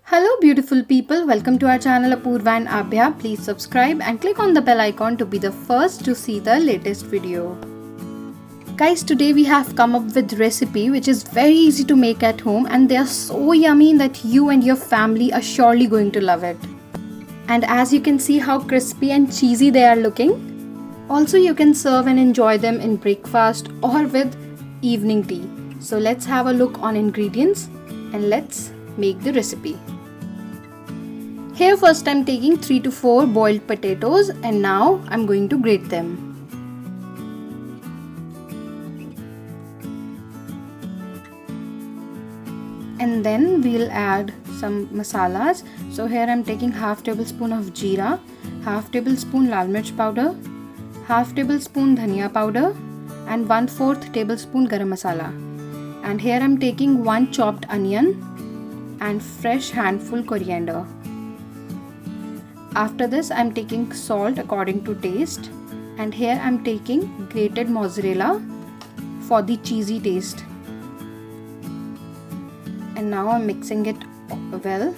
Hello beautiful people, welcome to our channel Apurva and Abhya. Please subscribe and click on the bell icon to be the first to see the latest video. Guys, today we have come up with recipe which is very easy to make at home and they are so yummy that you and your family are surely going to love it. And as you can see how crispy and cheesy they are looking. Also you can serve and enjoy them in breakfast or with evening tea. So let's have a look on ingredients and let's make the recipe. Here first I'm taking 3 to 4 boiled potatoes and now I'm going to grate them. And then we'll add some masalas. So here I'm taking half tablespoon of jeera, half tablespoon lal mirch powder, half tablespoon dhania powder and 1/4 tablespoon garam masala. And here I'm taking 1 chopped onion and fresh handful coriander. After this I'm taking salt according to taste and here I'm taking grated mozzarella for the cheesy taste. And now I'm mixing it well.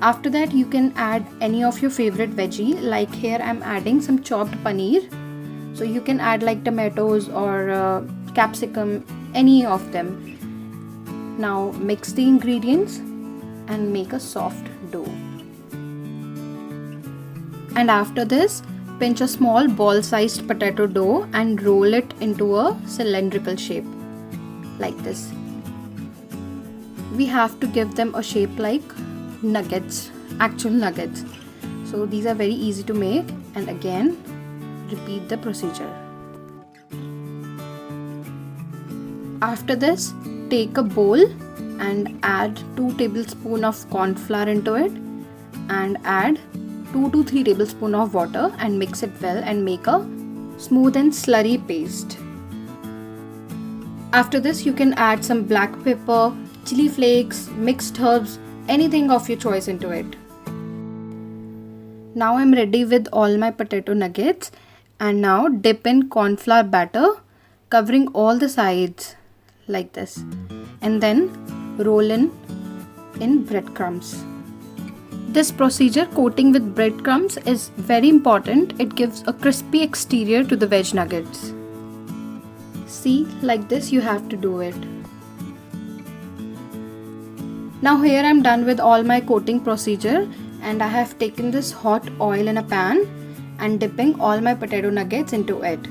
After that you can add any of your favorite veggie, like here I'm adding some chopped paneer. So you can add like tomatoes or capsicum, any of them. Now mix the ingredients and make a soft dough. And after this, pinch a small ball-sized potato dough and roll it into a cylindrical shape, like this. We have to give them a shape like nuggets, actual nuggets. So these are very easy to make, and again, repeat the procedure. After this, take a bowl and add 2 tablespoons of corn flour into it and add 2 to 3 tablespoons of water and mix it well and make a smooth and slurry paste. After this you can add some black pepper, chili flakes, mixed herbs, anything of your choice into it. Now I'm ready with all my potato nuggets and now dip in corn flour batter covering all the sides like this and then roll in breadcrumbs. This procedure, coating with breadcrumbs, is very important. It gives a crispy exterior to the veg nuggets. See, like this you have to do it. Now here I'm done with all my coating procedure and I have taken this hot oil in a pan and dipping all my potato nuggets into it.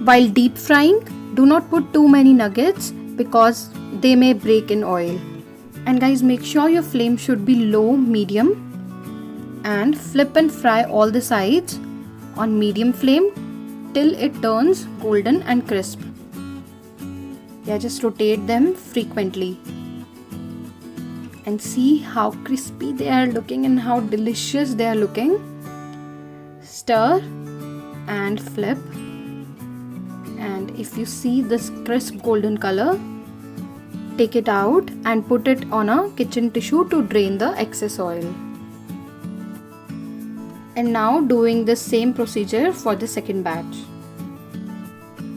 While deep frying, do not put too many nuggets because they may break in oil. And guys, make sure your flame should be low, medium, and flip and fry all the sides on medium flame till it turns golden and crisp. Yeah, just rotate them frequently. And see how crispy they are looking and how delicious they are looking. Stir and flip. And if you see this crisp golden color, take it out and put it on a kitchen tissue to drain the excess oil. And now doing the same procedure for the second batch.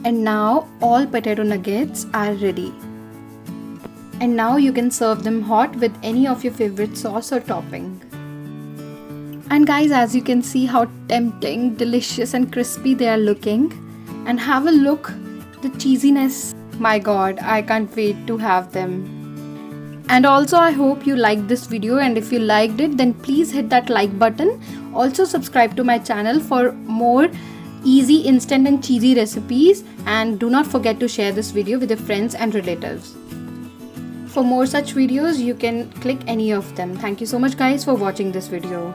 And now all potato nuggets are ready. And now you can serve them hot with any of your favorite sauce or topping. And guys, as you can see how tempting, delicious and crispy they are looking. And have a look, the cheesiness. My god, I can't wait to have them. And also I hope you liked this video, and if you liked it then please hit that like button. Also subscribe to my channel for more easy, instant and cheesy recipes, and do not forget to share this video with your friends and relatives. For more such videos you can click any of them. Thank you so much guys for watching this video.